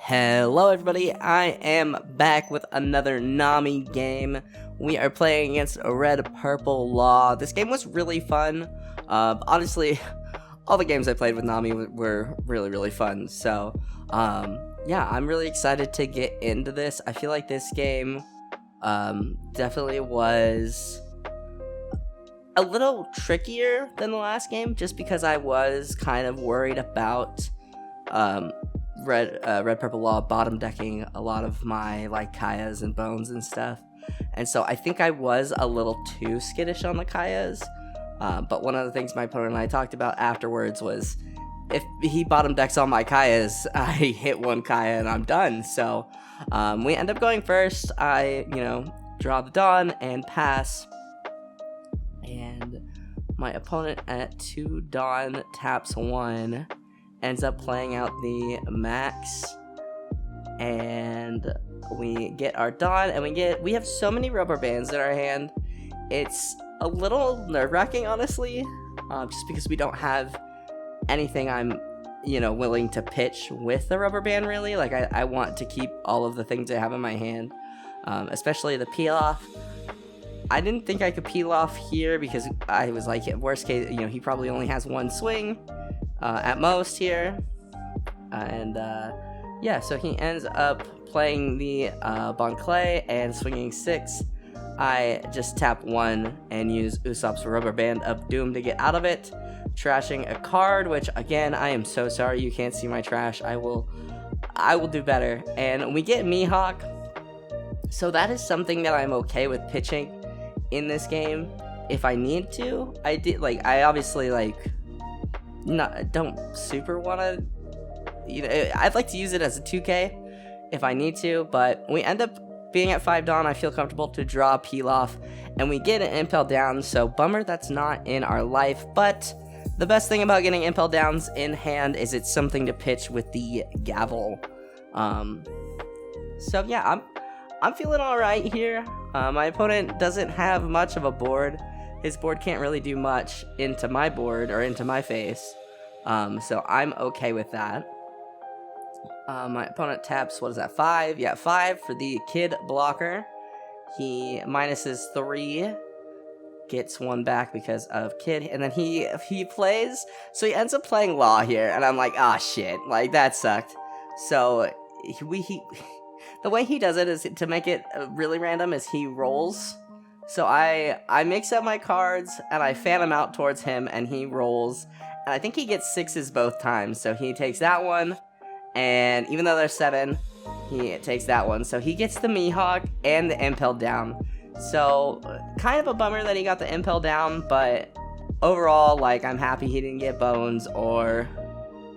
Hello everybody, I am back with another Nami game. We are playing against Red Purple Law. This game was really fun. Honestly, all the games I played with Nami were really fun. So, yeah, I'm really excited to get into this. I feel like this game definitely was a little trickier than the last game, just because I was kind of worried about Red Purple Law bottom decking a lot of my like Kayas and Bones and stuff, and so I think I was a little too skittish on the Kayas. But one of the things my opponent and I talked about afterwards was if he bottom decks all my Kayas, I hit one Kaya and I'm done. So we end up going first. I draw the Dawn and pass, and my opponent at 2 Dawn taps 1. Ends up playing out the Max, and we get our Dawn, and we have so many rubber bands in our hand. It's a little nerve-wracking, honestly, just because we don't have anything I'm willing to pitch with the rubber band, really. Like I want to keep all of the things I have in my hand, especially the peel off. I didn't think I could peel off here because I was like, at worst case, he probably only has one swing at most here, and yeah, so he ends up playing the Bon Clay and swinging 6. I just tap 1 and use Usopp's Rubber Band of Doom to get out of it, trashing a card, which again, I am so sorry you can't see my trash. I will do better. And we get Mihawk, so that is something that I'm okay with pitching in this game if I need to. I obviously don't super want to, I'd like to use it as a 2K if I need to, but we end up being at 5 Dawn. I feel comfortable to draw peel off, and we get an impel down, so bummer that's not in our life, but the best thing about getting impel downs in hand is it's something to pitch with the gavel. So yeah, I'm feeling alright here. My opponent doesn't have much of a board. His board can't really do much into my board or into my face, so I'm okay with that. My opponent taps, what is that, 5? Yeah, 5 for the Kid blocker. He minuses 3, gets 1 back because of Kid, and then he plays, so he ends up playing Law here, and I'm like, ah, shit, like, that sucked. So, the way he does it is to make it really random is he rolls. So I mix up my cards, and I fan them out towards him, and he rolls. And I think he gets 6s both times, so he takes that one, and even though there's 7, he takes that one. So he gets the Mihawk and the impel down. So kind of a bummer that he got the impel down, but overall, like, I'm happy he didn't get Bones or,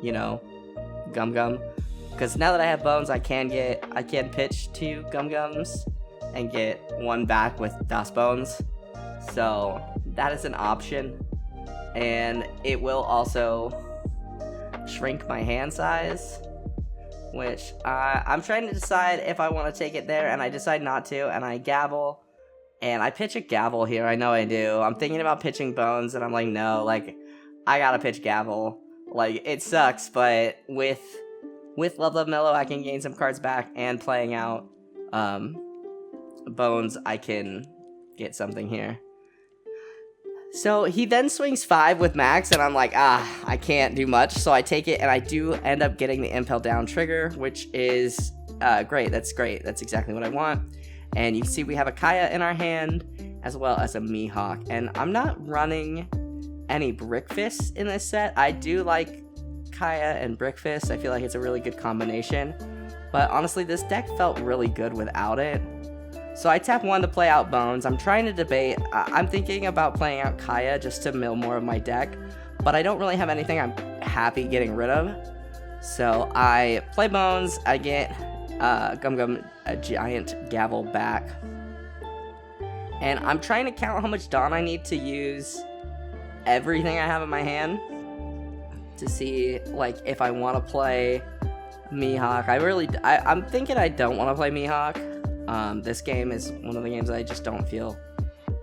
Gum Gum. Because now that I have Bones, I can pitch 2 Gum Gums and get 1 back with Das Bones, so that is an option, and it will also shrink my hand size, which I'm trying to decide if I want to take it there, and I decide not to, and I gavel, and I pitch a gavel here. I know I do. I'm thinking about pitching Bones, and I'm like, no, like, I gotta pitch gavel. Like, it sucks, but with Love Love Mellow, I can gain some cards back, and playing out Bones, I can get something here. So he then swings 5 with Max, and I'm like, I can't do much, so I take it, and I do end up getting the impel down trigger, which is great. That's exactly what I want. And you see we have a Kaya in our hand, as well as a Mihawk, and I'm not running any Brick Fists in this set. I do like Kaya and Brick Fist. I feel like it's a really good combination, but honestly, this deck felt really good without it. So I tap 1 to play out Bones. I'm trying to debate. I'm thinking about playing out Kaya just to mill more of my deck, but I don't really have anything I'm happy getting rid of. So I play Bones. I get Gum Gum, a giant gavel back, and I'm trying to count how much Dawn I need to use everything I have in my hand to see, like, if I want to play Mihawk. I'm thinking I don't want to play Mihawk. This game is one of the games that I just don't feel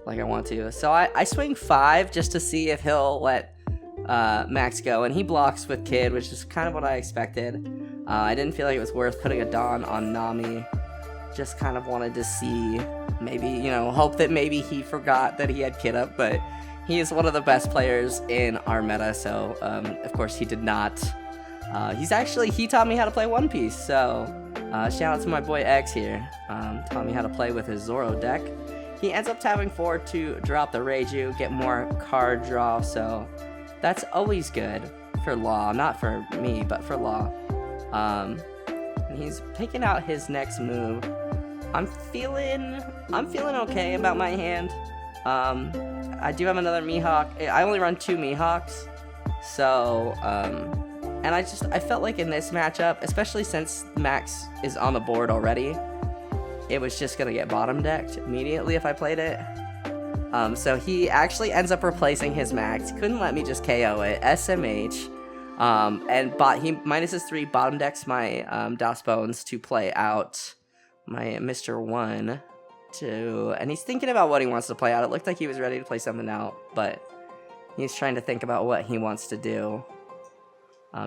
like I want to. So I swing 5 just to see if he'll let Max go, and he blocks with Kid, which is kind of what I expected. I didn't feel like it was worth putting a Dawn on Nami. Just kind of wanted to see, maybe, you know, hope that maybe he forgot that he had Kid up, but he is one of the best players in our meta, so of course he did not. He taught me how to play One Piece, so shout out to my boy X here. Taught me how to play with his Zoro deck. He ends up tapping 4 to drop the Reiju, get more card draw, so that's always good for Law, not for me, but for Law. And he's picking out his next move. I'm feeling okay about my hand. I do have another Mihawk. I only run 2 Mihawks, so and I felt like in this matchup, especially since Max is on the board already, it was just gonna get bottom decked immediately if I played it. So he actually ends up replacing his Max. Couldn't let me just KO it. SMH. And he -3 bottom decks my Das Bones to play out my Mr. 1 and he's thinking about what he wants to play out. It looked like he was ready to play something out, but he's trying to think about what he wants to do.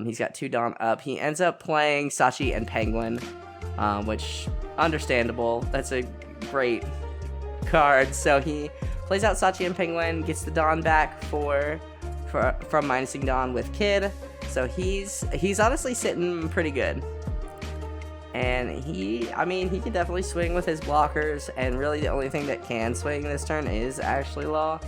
He's got 2 Dawn up. He ends up playing Sachi and Penguin, which, understandable. That's a great card. So he plays out Sachi and Penguin, gets the Dawn back from minusing Dawn with Kid. So he's honestly sitting pretty good. And he can definitely swing with his blockers, and really the only thing that can swing this turn is actually Law.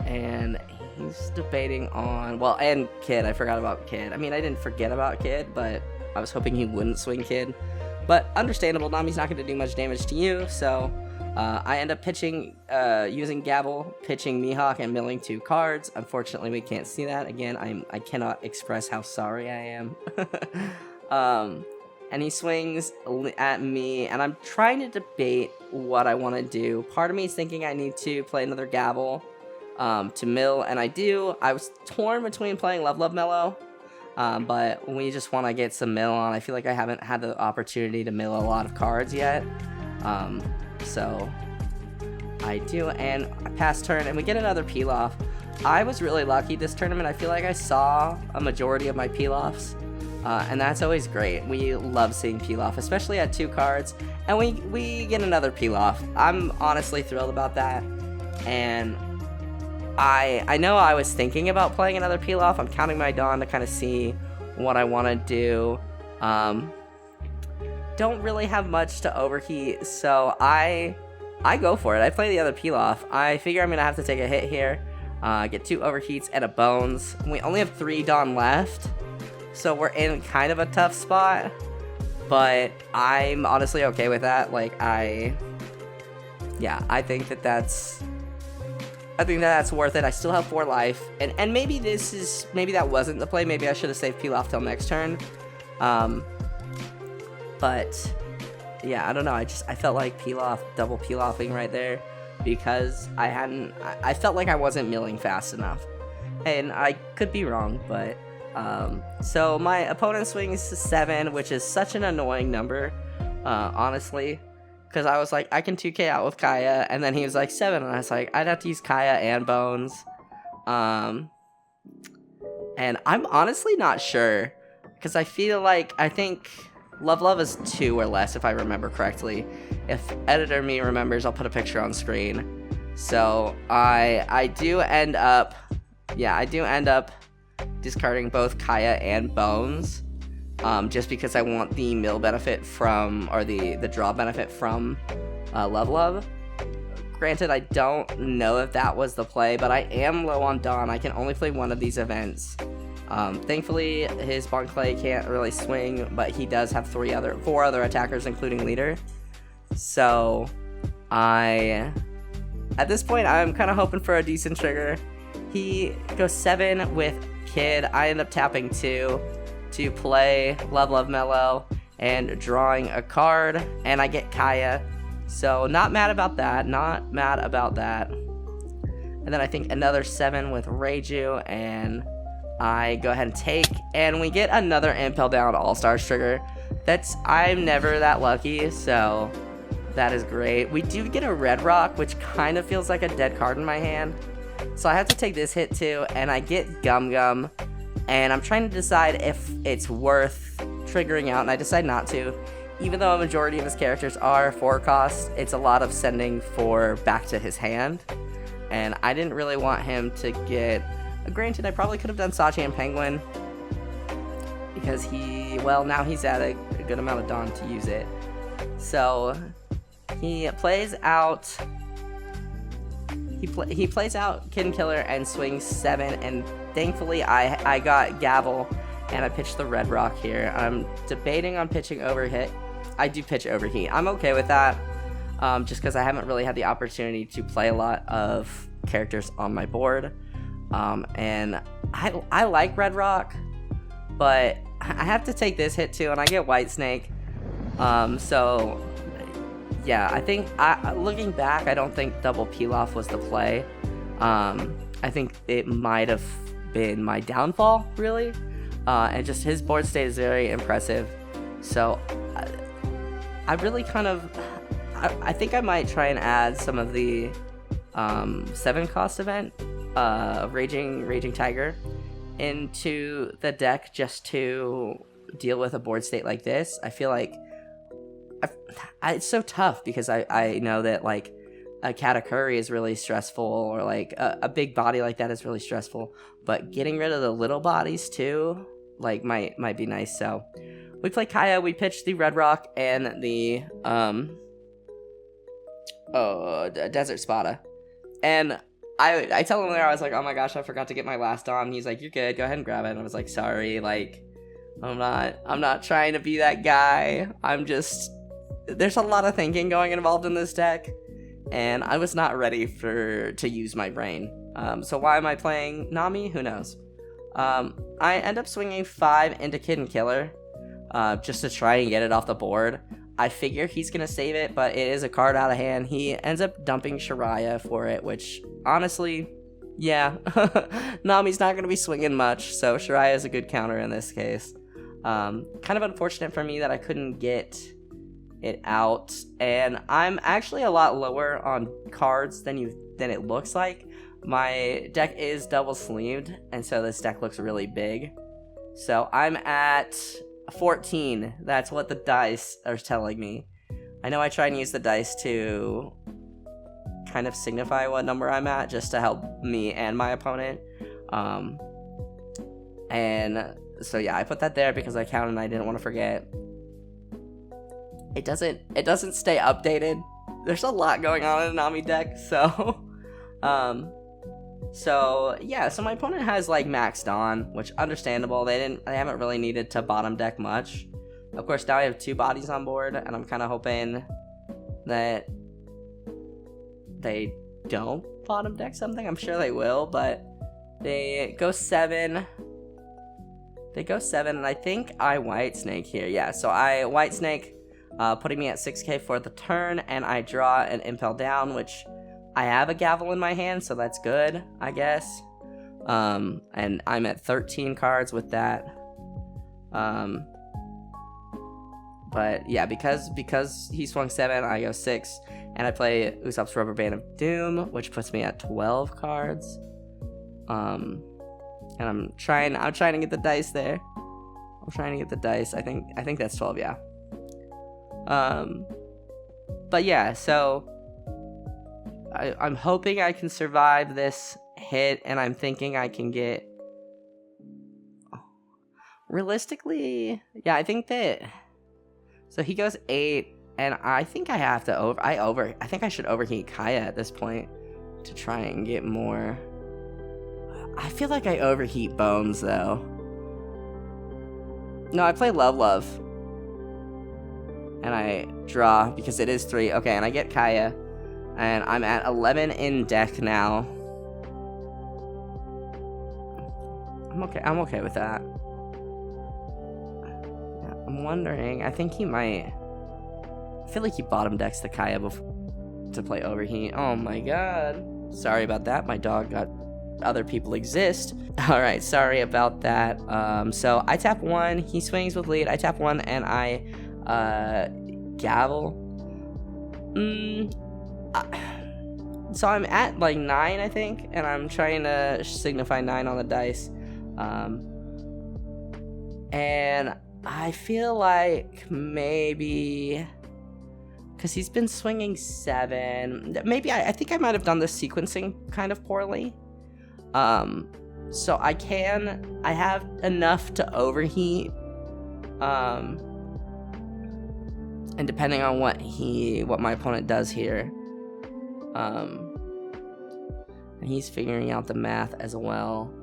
And he's debating on, well, and Kid. I forgot about Kid. I mean, I didn't forget about Kid, but I was hoping he wouldn't swing Kid. But understandable, Nami's not going to do much damage to you, so I end up pitching, using Gavel, pitching Mihawk and milling 2 cards. Unfortunately, we can't see that. Again, I cannot express how sorry I am. And he swings at me, and I'm trying to debate what I want to do. Part of me is thinking I need to play another Gavel to mill, and I do. I was torn between playing Love Mellow, but we just want to get some mill on. I feel like I haven't had the opportunity to mill a lot of cards yet. So I do, and I pass turn, and we get another peel-off. I was really lucky this tournament. I feel like I saw a majority of my peel-offs, and that's always great. We love seeing peel-off, especially at 2 cards, and we get another peel-off. I'm honestly thrilled about that, and I know I was thinking about playing another peel-off. I'm counting my Dawn to kind of see what I want to do. Don't really have much to overheat, so I go for it. I play the other peel-off. I figure I'm gonna have to take a hit here, get 2 overheats and a Bones. We only have 3 Dawn left, so we're in kind of a tough spot, but I'm honestly okay with that. Like, I think that's worth it. I still have 4 life, and maybe that wasn't the play. Maybe I should have saved peel-off till next turn. But yeah, I don't know. I felt like double peel-offing right there, because I felt like I wasn't milling fast enough, and I could be wrong, but so my opponent swings 7, which is such an annoying number, honestly, because I was like, I can 2K out with Kaya, and then he was like 7, and I was like, I'd have to use Kaya and Bones, and I'm honestly not sure, because I think Love is 2 or less, if I remember correctly. If editor me remembers, I'll put a picture on screen. So I do end up discarding both Kaya and Bones, just because I want the mill benefit from, or the draw benefit from Love. Granted, I don't know if that was the play, but I am low on Dawn. I can only play one of these events. Thankfully, his Bon Clay can't really swing, but he does have 4 other attackers, including leader. So, at this point, I'm kind of hoping for a decent trigger. He goes 7 with Kid. I end up tapping 2 to play Love Mellow and drawing a card, and I get Kaya. So, not mad about that. And then I think another 7 with Reiju, and I go ahead and take, and we get another Impel Down All-Stars trigger. I'm never that lucky, so that is great. We do get a Red Rock, which kind of feels like a dead card in my hand, so I have to take this hit too, and I get Gum Gum, and I'm trying to decide if it's worth triggering out, and I decide not to. Even though a majority of his characters are 4 cost, it's a lot of sending 4 back to his hand, and I didn't really want him to get... Granted, I probably could have done Sachi and Penguin, because now he's at a good amount of Dawn to use it. So he plays out he plays out Kid Killer and swings 7, and thankfully I got Gavel and I pitched the Red Rock here. I'm debating on pitching Overheat. I do pitch Overheat. I'm okay with that, just because I haven't really had the opportunity to play a lot of characters on my board, and I like Red Rock, but I have to take this hit too, and I get White Snake. So yeah, I think looking back, I don't think double peel-off was the play. I think it might have been my downfall, really, and just his board state is very impressive. So I really kind of, I think I might try and add some of the 7 cost event, Raging Tiger, into the deck just to deal with a board state like this. I feel like it's so tough because I know that like a Katakuri is really stressful, or like a big body like that is really stressful, but getting rid of the little bodies too like might be nice. So we play Kaya, we pitch the Red Rock and the Desert Spada, and I tell him there, I was like, oh my gosh, I forgot to get my last on. He's like, you're good, go ahead and grab it. And I was like, sorry, like I'm not trying to be that guy. There's a lot of thinking involved in this deck, and I was not ready to use my brain. So why am I playing Nami? Who knows? I end up swinging 5 into Kid Killer, just to try and get it off the board. I figure he's gonna save it, but it is a card out of hand. He ends up dumping Shiraya for it, which honestly, yeah, Nami's not gonna be swinging much, so Shiraya is a good counter in this case. Kind of unfortunate for me that I couldn't get it out, and I'm actually a lot lower on cards than it looks like. My deck is double sleeved, and so this deck looks really big. So I'm at 14. That's what the dice are telling me. I know I try and use the dice to kind of signify what number I'm at, just to help me and my opponent. And so yeah, I put that there because I counted and I didn't want to forget. It doesn't stay updated. There's a lot going on in the Nami deck, so so my opponent has like maxed on, which understandable. They haven't really needed to bottom deck much. Of course, now I have 2 bodies on board, and I'm kind of hoping that they don't bottom deck something. I'm sure they will, but they go 7. And I think I White Snake here. Yeah, so I White Snake, putting me at 6k for the turn, and I draw an Impel Down, which I have a Gavel in my hand, so that's good, I guess. And I'm at 13 cards with that. But yeah, because he swung 7, I go 6, and I play Usopp's Rubber Band of Doom, which puts me at 12 cards. And I'm trying to get the dice there. I'm trying to get the dice. I think that's 12, yeah. But yeah, so I'm hoping I can survive this hit, and I'm thinking I can get... Realistically, yeah, I think that... So he goes 8, and I think I have to I think I should overheat Kaya at this point to try and get more. I feel like I overheat Bones, though. No, I play Love. And I draw, because it is 3. Okay, and I get Kaya. And I'm at 11 in deck now. I'm okay with that. I'm wondering, I think he might... I feel like he bottom decks the Kaya to play Overheat. Oh my god. Sorry about that, my dog got... Other people exist. Alright, sorry about that. So I tap 1, he swings with lead, I tap 1, and I gavel. So I'm at like 9, I think, and I'm trying to signify 9 on the dice. And I feel like maybe, because he's been swinging 7, maybe I think I might have done the sequencing kind of poorly. So I have enough to overheat. And depending on what my opponent does here, and he's figuring out the math as well.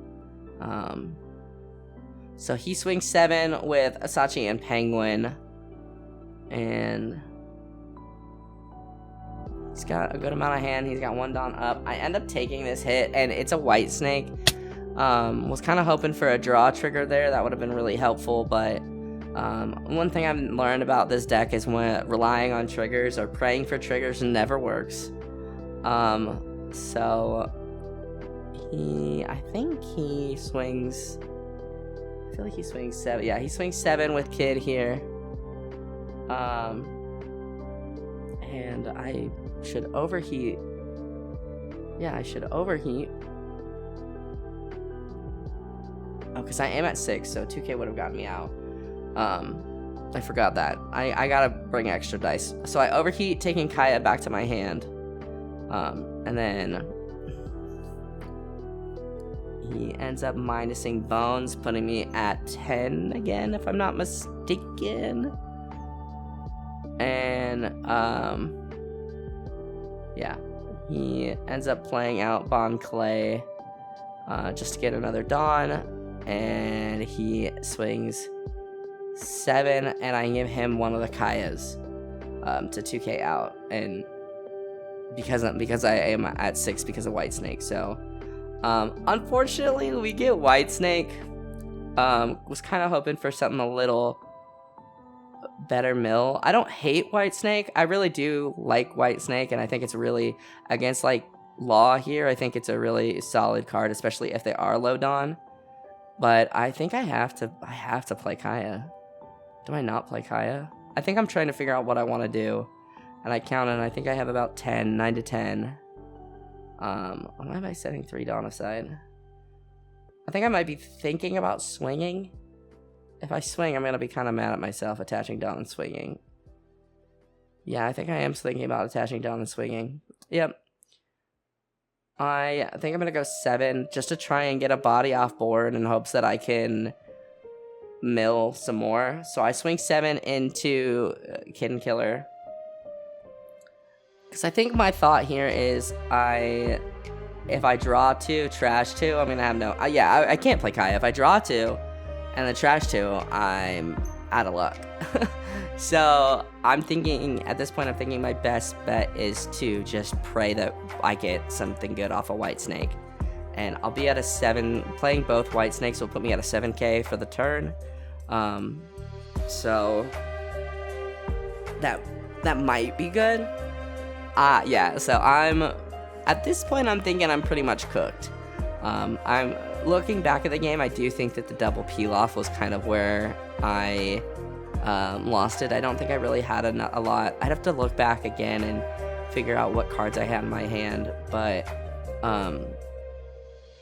So he swings 7 with Asachi and Penguin, and he's got a good amount of hand. He's got 1 Dawn up. I end up taking this hit, and it's a white snake. Was kind of hoping for a draw trigger there. That would have been really helpful, but one thing I've learned about this deck is when relying on triggers or praying for triggers never works. So I think he swings, I feel like he swings 7. Yeah, he swings 7 with Kid here. And I should overheat. Yeah, I should overheat. Oh, because I am at 6, so 2K would have gotten me out. I forgot that. I gotta bring extra dice. So I overheat, taking Kaya back to my hand. And then he ends up minusing Bones, putting me at 10 again, if I'm not mistaken. And, yeah. He ends up playing out Bon Clay, just to get another Dawn. And he swings 7, and I give him one of the Kayas, to 2K out. And because I am at 6 because of White Snake, so unfortunately we get White Snake. Was kind of hoping for something a little better mill. I don't hate White Snake. I really do like White Snake, and I think it's really against like Law here. I think it's a really solid card, especially if they are low Dawn. But I think I have to play Kaya. Do I not play Kaya? I think I'm trying to figure out what I want to do. And I counted, and I think I have about 9 to 10. Why am I setting 3 Dawn aside? I think I might be thinking about swinging. If I swing, I'm going to be kind of mad at myself attaching Dawn and swinging. Yeah, I think I am thinking about attaching Dawn and swinging. Yep. I think I'm going to go 7 just to try and get a body off board in hopes that I can mill some more. So I swing 7 into Kid and Killer. Because I think my thought here is if I draw 2, trash 2, I'm going to have no... I can't play Kaya. If I draw 2 and then trash 2, I'm out of luck. So I'm thinking, at this point, my best bet is to just pray that I get something good off a White Snake. And I'll be at a 7, playing both White Snakes will put me at a 7k for the turn. So that might be good. Yeah, so at this point, I'm thinking I'm pretty much cooked. I'm looking back at the game, I do think that the double peel-off was kind of where I lost it. I don't think I really had a lot. I'd have to look back again and figure out what cards I had in my hand, but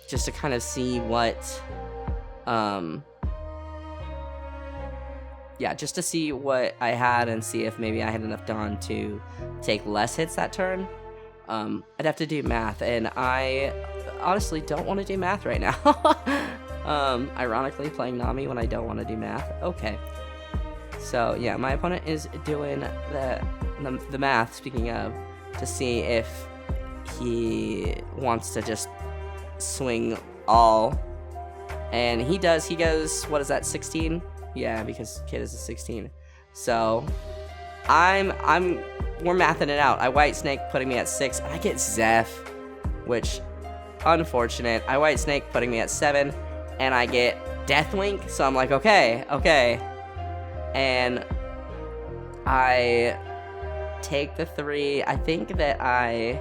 just to kind of see what just to see what I had and see if maybe I had enough Dawn to take less hits that turn. I'd have to do math, and I honestly don't want to do math right now. Ironically, playing Nami when I don't want to do math. Okay. So, yeah, my opponent is doing the math, speaking of, to see if he wants to just swing all. And he does. He goes, what is that, 16? Yeah, because Kid is a 16. So, we're mathing it out. I White Snake, putting me at 6. I get Zeph, which, unfortunate. I White Snake, putting me at 7. And I get Deathwink, so I'm like, okay. And I take the 3. I think that I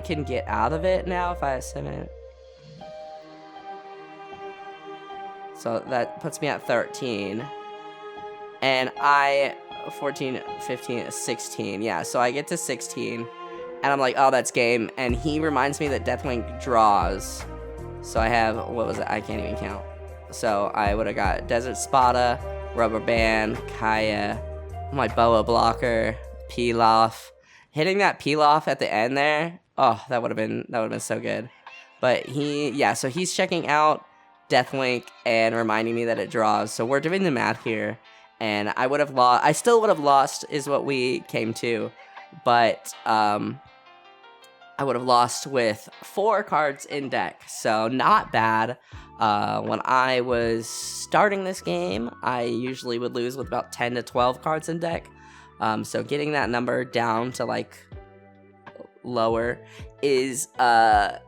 can get out of it now if I have 7. So that puts me at 13. And 14, 15, 16. Yeah, so I get to 16. And I'm like, oh, that's game. And he reminds me that Deathwink draws. So I have, what was it? I can't even count. So I would have got Desert Spada, Rubber Band, Kaya, my Boa Blocker, Pilaf. Hitting that Pilaf at the end there, oh, that would have been so good. But so he's checking out Deathlink and reminding me that it draws. So we're doing the math here, and I would have lost. I still would have lost, is what we came to, but I would have lost with 4 cards in deck. So not bad. When I was starting this game, I usually would lose with about 10 to 12 cards in deck. So getting that number down to like lower is better.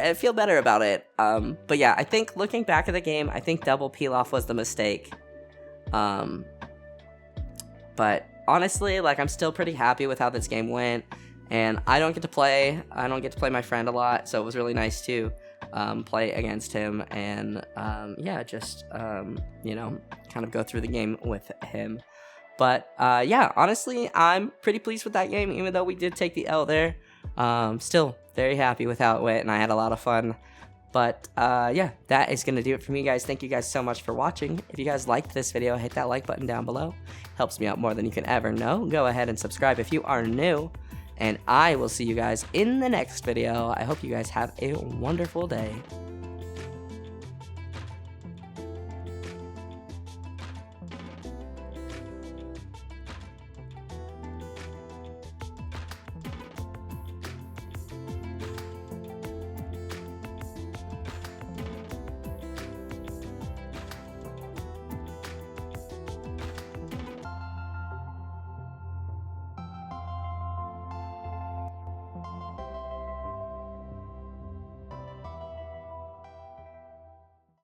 I feel better about it. But yeah, I think looking back at the game, I think double peel-off was the mistake. But honestly, like, I'm still pretty happy with how this game went, and I don't get to play my friend a lot, so it was really nice to play against him and just you know, kind of go through the game with him. But yeah, honestly, I'm pretty pleased with that game, even though we did take the L there. Still very happy with how it went, and I had a lot of fun. But yeah, that is going to do it for me, guys. Thank you guys so much for watching. If you guys liked this video, hit that like button down below. Helps me out more than you can ever know. Go ahead and subscribe if you are new. And I will see you guys in the next video. I hope you guys have a wonderful day.